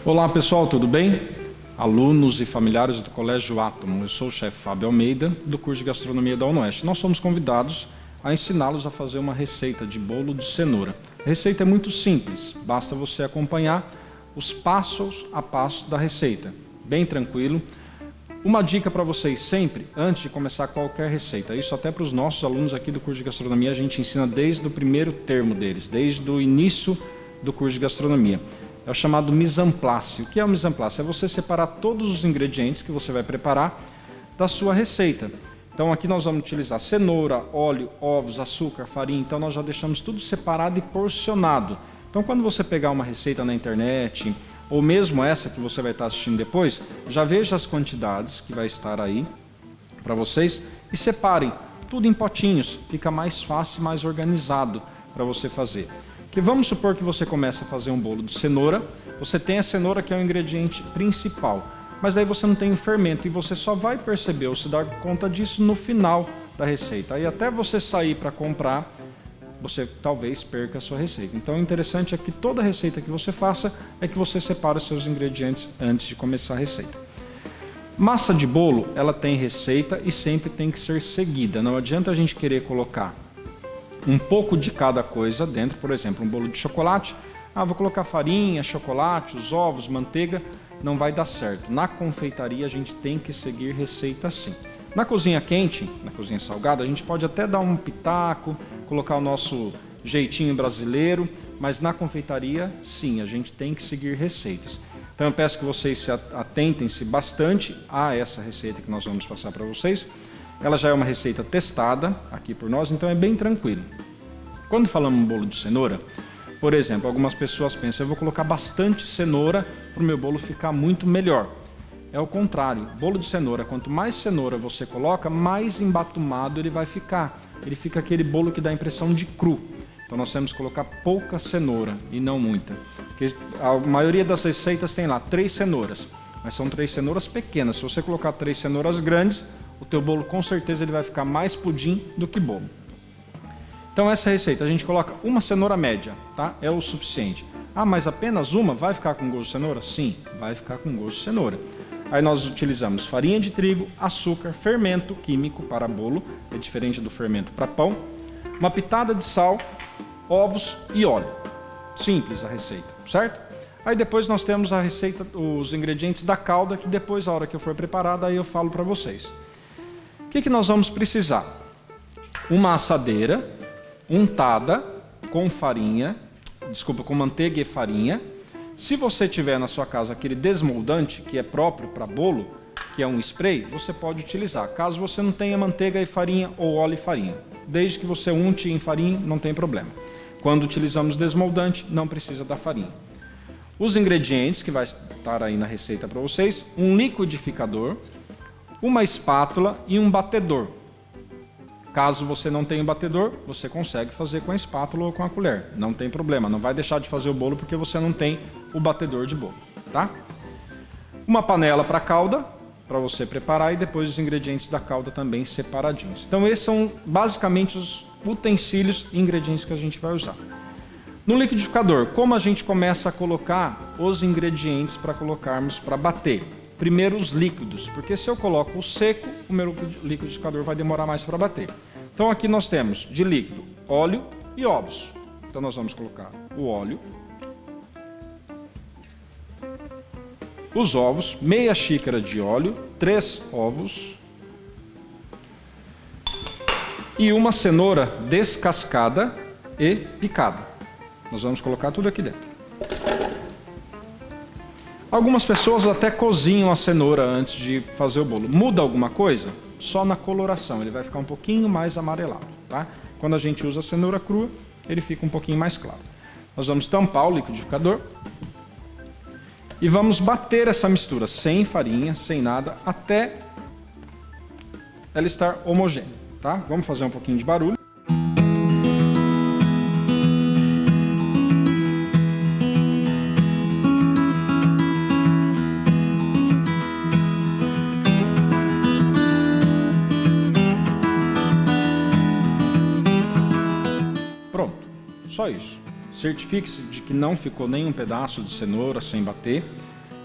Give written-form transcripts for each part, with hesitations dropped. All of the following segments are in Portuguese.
Olá pessoal, tudo bem? Alunos e familiares do Colégio Átomo, eu sou o chefe Fábio Almeida, do curso de Gastronomia da UNOeste. Nós somos convidados a ensiná-los a fazer uma receita de bolo de cenoura. A receita é muito simples, basta você acompanhar os passos a passo da receita, bem tranquilo. Uma dica para vocês sempre, antes de começar qualquer receita, isso até para os nossos alunos aqui do curso de Gastronomia, a gente ensina desde o primeiro termo deles, desde o início do curso de Gastronomia. É o chamado mise en place. O que é o mise en place? É você separar todos os ingredientes que você vai preparar da sua receita. Então aqui nós vamos utilizar cenoura, óleo, ovos, açúcar, farinha, então nós já deixamos tudo separado e porcionado. Então quando você pegar uma receita na internet, ou mesmo essa que você vai estar assistindo depois, já veja as quantidades que vai estar aí para vocês e separem tudo em potinhos, fica mais fácil, mais organizado para você fazer. Que vamos supor que você comece a fazer um bolo de cenoura, você tem a cenoura que é o ingrediente principal, mas daí você não tem o fermento e você só vai perceber ou se dar conta disso no final da receita. Aí até você sair para comprar, você talvez perca a sua receita. Então o interessante é que toda receita que você faça é que você separe os seus ingredientes antes de começar a receita. Massa de bolo, ela tem receita e sempre tem que ser seguida. Não adianta a gente querer colocar um pouco de cada coisa dentro, por exemplo, um bolo de chocolate. Vou colocar farinha, chocolate, os ovos, manteiga, não vai dar certo. Na confeitaria a gente tem que seguir receita sim. Na cozinha quente, na cozinha salgada, a gente pode até dar um pitaco, colocar o nosso jeitinho brasileiro, mas na confeitaria, sim, a gente tem que seguir receitas. Então eu peço que vocês se atentem-se bastante a essa receita que nós vamos passar para vocês. Ela já é uma receita testada aqui por nós, então é bem tranquilo. Quando falamos em bolo de cenoura, por exemplo, algumas pessoas pensam, eu vou colocar bastante cenoura para o meu bolo ficar muito melhor. É o contrário, bolo de cenoura, quanto mais cenoura você coloca, mais embatumado ele vai ficar. Ele fica aquele bolo que dá a impressão de cru. Então nós temos que colocar pouca cenoura e não muita. Porque a maioria das receitas tem lá 3 cenouras, mas são 3 cenouras pequenas. Se você colocar 3 cenouras grandes, o teu bolo com certeza ele vai ficar mais pudim do que bolo. Então essa receita a gente coloca uma cenoura média, tá? É o suficiente. Mas apenas uma vai ficar com gosto de cenoura? Sim, vai ficar com gosto de cenoura. Aí nós utilizamos farinha de trigo, açúcar, fermento químico para bolo, é diferente do fermento para pão, uma pitada de sal, ovos e óleo. Simples a receita, certo? Aí depois nós temos a receita, os ingredientes da calda, que depois, a hora que eu for preparada, aí eu falo para vocês. O que nós vamos precisar? Uma assadeira untada com com manteiga e farinha. Se você tiver na sua casa aquele desmoldante, que é próprio para bolo, que é um spray, você pode utilizar. Caso você não tenha manteiga e farinha ou óleo e farinha, desde que você unte em farinha, não tem problema. Quando utilizamos desmoldante, não precisa da farinha. Os ingredientes que vai estar aí na receita para vocês, um liquidificador, uma espátula e um batedor. Caso você não tenha um batedor, você consegue fazer com a espátula ou com a colher. Não tem problema, não vai deixar de fazer o bolo porque você não tem o batedor de bolo, tá? Uma panela para calda, para você preparar, e depois os ingredientes da calda também separadinhos. Então esses são basicamente os utensílios e ingredientes que a gente vai usar. No liquidificador, como a gente começa a colocar os ingredientes para colocarmos para bater? Primeiro os líquidos, porque se eu coloco o seco, o meu liquidificador vai demorar mais para bater. Então aqui nós temos de líquido óleo e ovos. Então nós vamos colocar o óleo, os ovos, meia xícara de óleo, 3 ovos e uma cenoura descascada e picada. Nós vamos colocar tudo aqui dentro. Algumas pessoas até cozinham a cenoura antes de fazer o bolo. Muda alguma coisa? Só na coloração, ele vai ficar um pouquinho mais amarelado, tá? Quando a gente usa a cenoura crua, ele fica um pouquinho mais claro. Nós vamos tampar o liquidificador e vamos bater essa mistura sem farinha, sem nada, até ela estar homogênea, tá? Vamos fazer um pouquinho de barulho. Só isso. Certifique-se de que não ficou nenhum pedaço de cenoura sem bater.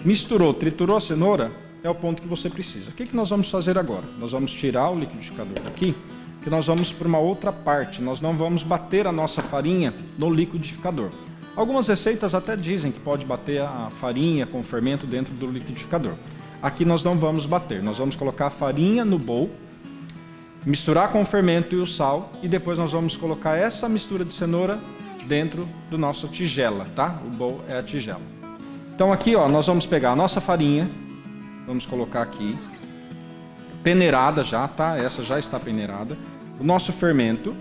Misturou, triturou a cenoura, é o ponto que você precisa. O que nós vamos fazer agora? Nós vamos tirar o liquidificador daqui, que nós vamos para uma outra parte. Nós não vamos bater a nossa farinha no liquidificador. Algumas receitas até dizem que pode bater a farinha com o fermento dentro do liquidificador. Aqui nós não vamos bater, nós vamos colocar a farinha no bowl, misturar com o fermento e o sal, e depois nós vamos colocar essa mistura de cenoura dentro do nosso tigela, tá? O bowl é a tigela. Então aqui, ó, nós vamos pegar a nossa farinha, vamos colocar aqui, peneirada já, tá? Essa já está peneirada. O nosso fermento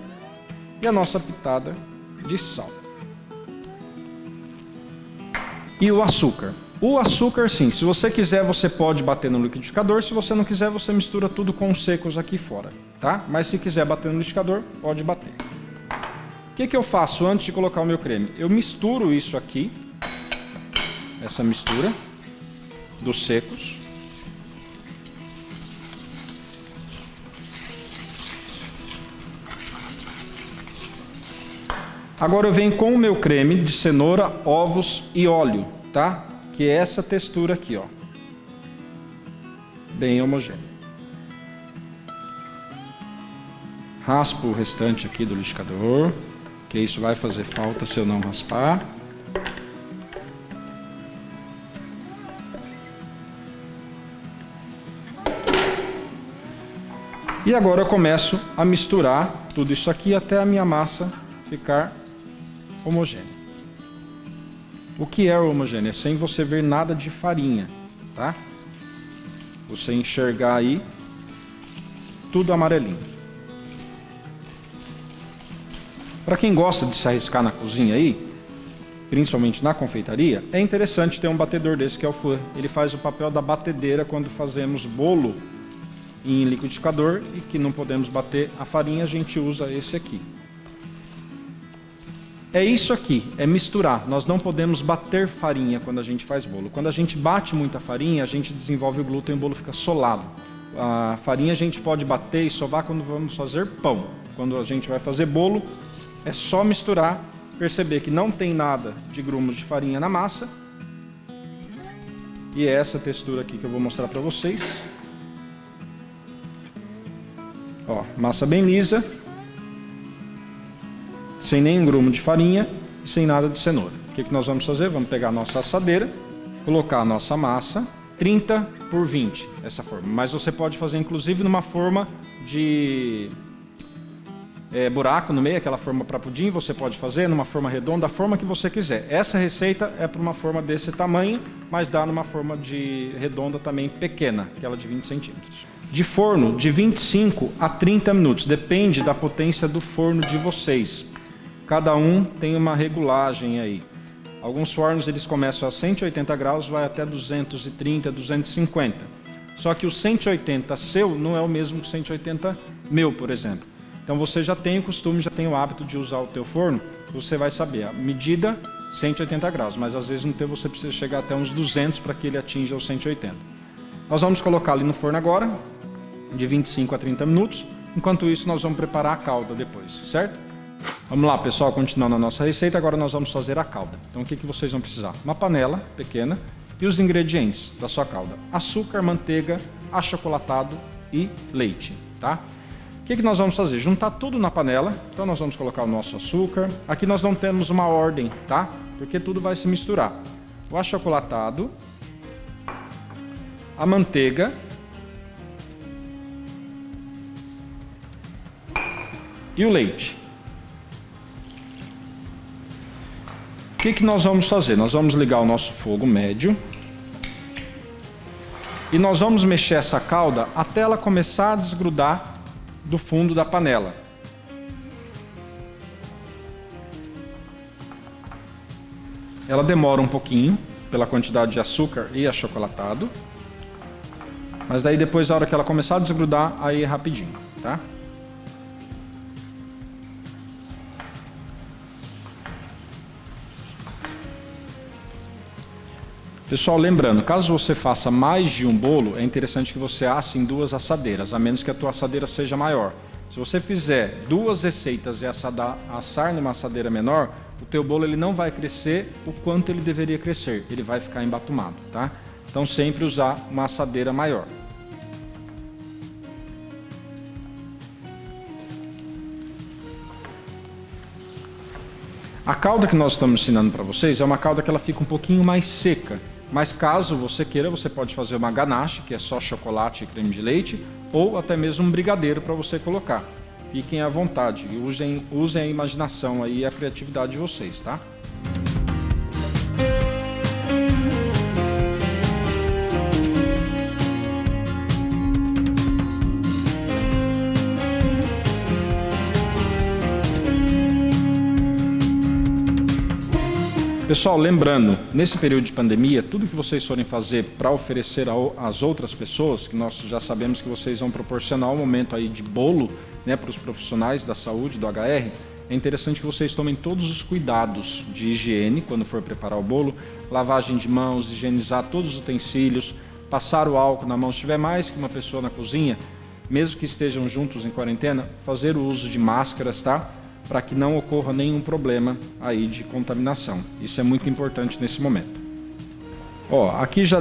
e a nossa pitada de sal. E o açúcar. O açúcar, sim, se você quiser, você pode bater no liquidificador. Se você não quiser, você mistura tudo com os secos aqui fora, tá? Mas se quiser bater no liquidificador, pode bater. O que eu faço antes de colocar o meu creme? Eu misturo isso aqui, essa mistura dos secos. Agora eu venho com o meu creme de cenoura, ovos e óleo, tá? Que é essa textura aqui, ó. Bem homogêneo. Raspo o restante aqui do liquidificador, que isso vai fazer falta se eu não raspar. E agora eu começo a misturar tudo isso aqui até a minha massa ficar homogênea. O que é homogênea? Sem você ver nada de farinha, tá? Você enxergar aí tudo amarelinho. Para quem gosta de se arriscar na cozinha aí, principalmente na confeitaria, é interessante ter um batedor desse que é o fouet. Ele faz o papel da batedeira quando fazemos bolo em liquidificador e que não podemos bater a farinha, a gente usa esse aqui. É isso aqui, é misturar. Nós não podemos bater farinha quando a gente faz bolo. Quando a gente bate muita farinha, a gente desenvolve o glúten e o bolo fica solado. A farinha a gente pode bater e sovar quando vamos fazer pão. Quando a gente vai fazer bolo, é só misturar, perceber que não tem nada de grumos de farinha na massa. E é essa textura aqui que eu vou mostrar para vocês. Ó, massa bem lisa, sem nenhum grumo de farinha e sem nada de cenoura. O que nós vamos fazer? Vamos pegar a nossa assadeira, colocar a nossa massa, 30 por 20, essa forma. Mas você pode fazer inclusive numa forma de buraco no meio, aquela forma para pudim, você pode fazer numa forma redonda, a forma que você quiser. Essa receita é para uma forma desse tamanho, mas dá numa forma de redonda também pequena, aquela de 20 centímetros. De forno de 25 a 30 minutos, depende da potência do forno de vocês. Cada um tem uma regulagem aí. Alguns fornos eles começam a 180 graus, vai até 230, 250. Só que o 180 seu não é o mesmo que o 180 meu, por exemplo. Então você já tem o costume, já tem o hábito de usar o teu forno, você vai saber a medida 180 graus, mas às vezes no teu você precisa chegar até uns 200 para que ele atinja os 180. Nós vamos colocar ali no forno agora, de 25 a 30 minutos. Enquanto isso, nós vamos preparar a calda depois, certo? Vamos lá, pessoal, continuando a nossa receita. Agora nós vamos fazer a calda. Então, o que vocês vão precisar? Uma panela pequena e os ingredientes da sua calda: açúcar, manteiga, achocolatado e leite, tá? O que nós vamos fazer? Juntar tudo na panela. Então, nós vamos colocar o nosso açúcar. Aqui nós não temos uma ordem, tá? Porque tudo vai se misturar. O achocolatado, a manteiga e o leite. O que nós vamos fazer? Nós vamos ligar o nosso fogo médio e nós vamos mexer essa calda até ela começar a desgrudar do fundo da panela. Ela demora um pouquinho pela quantidade de açúcar e achocolatado, mas daí depois, na hora que ela começar a desgrudar, aí é rapidinho, tá? Pessoal, lembrando, caso você faça mais de um bolo, é interessante que você asse em duas assadeiras, a menos que a tua assadeira seja maior. Se você fizer 2 receitas e assar numa assadeira menor, o teu bolo ele não vai crescer o quanto ele deveria crescer, ele vai ficar embatumado, tá? Então sempre usar uma assadeira maior. A calda que nós estamos ensinando para vocês é uma calda que ela fica um pouquinho mais seca. Mas caso você queira, você pode fazer uma ganache, que é só chocolate e creme de leite, ou até mesmo um brigadeiro para você colocar. Fiquem à vontade, usem a imaginação aí e a criatividade de vocês, tá? Pessoal, lembrando, nesse período de pandemia, tudo que vocês forem fazer para oferecer às outras pessoas, que nós já sabemos que vocês vão proporcionar um momento aí de bolo, né, para os profissionais da saúde, do HR, é interessante que vocês tomem todos os cuidados de higiene quando for preparar o bolo, lavagem de mãos, higienizar todos os utensílios, passar o álcool na mão. Se tiver mais que uma pessoa na cozinha, mesmo que estejam juntos em quarentena, fazer o uso de máscaras, tá? Para que não ocorra nenhum problema aí de contaminação. Isso é muito importante nesse momento. Ó, aqui já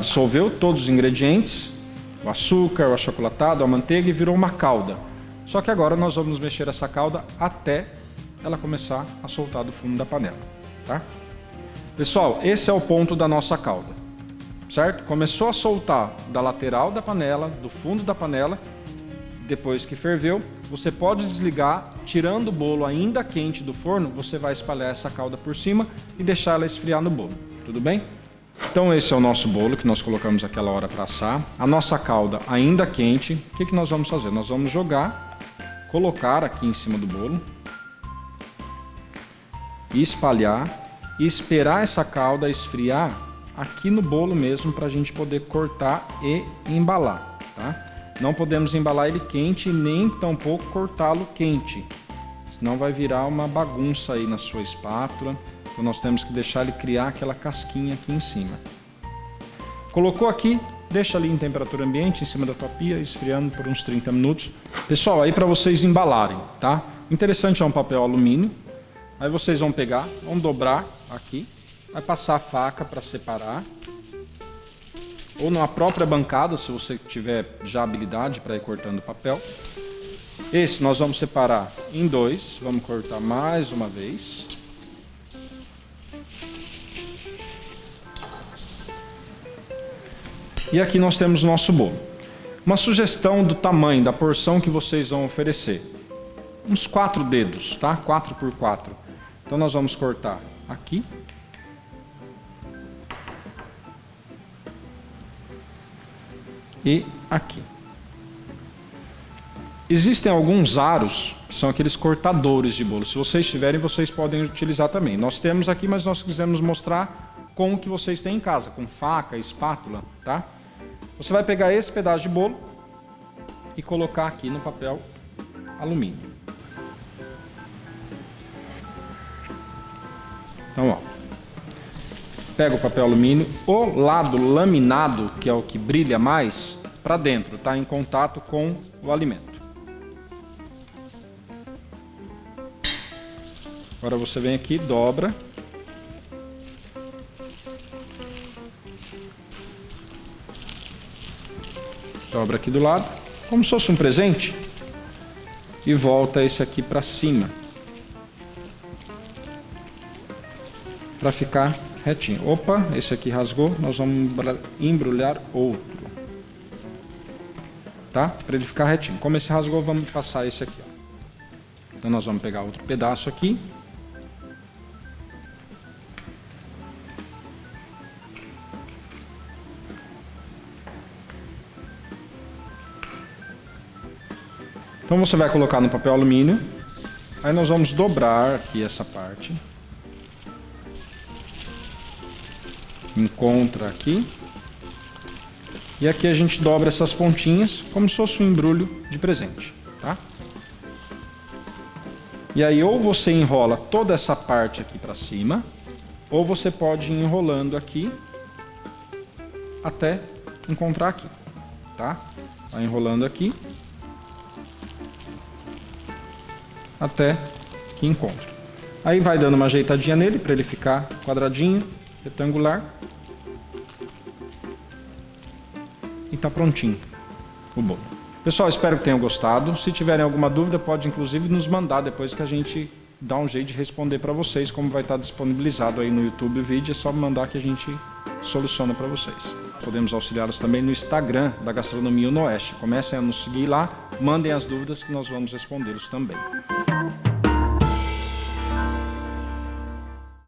dissolveu todos os ingredientes, o açúcar, o achocolatado, a manteiga, e virou uma calda. Só que agora nós vamos mexer essa calda até ela começar a soltar do fundo da panela, tá? Pessoal, esse é o ponto da nossa calda, certo? Começou a soltar da lateral da panela, do fundo da panela. Depois que ferveu, você pode desligar, tirando o bolo ainda quente do forno, você vai espalhar essa calda por cima e deixar ela esfriar no bolo, tudo bem? Então esse é o nosso bolo que nós colocamos aquela hora para assar. A nossa calda ainda quente, o que nós vamos fazer? Nós vamos colocar aqui em cima do bolo, e espalhar, e esperar essa calda esfriar aqui no bolo mesmo, para a gente poder cortar e embalar, tá? Não podemos embalar ele quente, nem tampouco cortá-lo quente, senão vai virar uma bagunça aí na sua espátula. Então nós temos que deixar ele criar aquela casquinha aqui em cima. Colocou aqui, deixa ali em temperatura ambiente, em cima da tua pia, esfriando por uns 30 minutos. Pessoal, aí para vocês embalarem, tá? Interessante é um papel alumínio. Aí vocês vão pegar, vão dobrar aqui, vai passar a faca para separar. Ou na própria bancada, se você tiver já habilidade para ir cortando o papel. Esse nós vamos separar em 2, vamos cortar mais uma vez. E aqui nós temos o nosso bolo. Uma sugestão do tamanho, da porção que vocês vão oferecer. Uns 4 dedos, tá? 4 por 4. Então nós vamos cortar aqui. E aqui. Existem alguns aros, que são aqueles cortadores de bolo. Se vocês tiverem, vocês podem utilizar também. Nós temos aqui, mas nós quisemos mostrar com o que vocês têm em casa, com faca, espátula, tá? Você vai pegar esse pedaço de bolo e colocar aqui no papel alumínio. Então, ó. Pega o papel alumínio, o lado laminado, que é o que brilha mais, para dentro, tá? Em contato com o alimento. Agora você vem aqui, dobra. Dobra aqui do lado, como se fosse um presente. E volta esse aqui para cima. Para ficar retinho. Opa, esse aqui rasgou, nós vamos embrulhar outro. Tá? Para ele ficar retinho. Como esse rasgou, vamos passar esse aqui. Ó. Então nós vamos pegar outro pedaço aqui. Então você vai colocar no papel alumínio. Aí nós vamos dobrar aqui essa parte. Encontra aqui. E aqui a gente dobra essas pontinhas como se fosse um embrulho de presente, tá? E aí ou você enrola toda essa parte aqui para cima, ou você pode ir enrolando aqui até encontrar aqui, tá? Vai enrolando aqui. até que encontre. Aí vai dando uma ajeitadinha nele para ele ficar quadradinho, retangular. E está prontinho o bolo. Pessoal, espero que tenham gostado. Se tiverem alguma dúvida, pode inclusive nos mandar depois que a gente dá um jeito de responder para vocês, como vai estar disponibilizado aí no YouTube o vídeo, é só mandar que a gente soluciona para vocês. Podemos auxiliá-los também no Instagram da Gastronomia no Oeste. Comecem a nos seguir lá, mandem as dúvidas que nós vamos respondê-los também.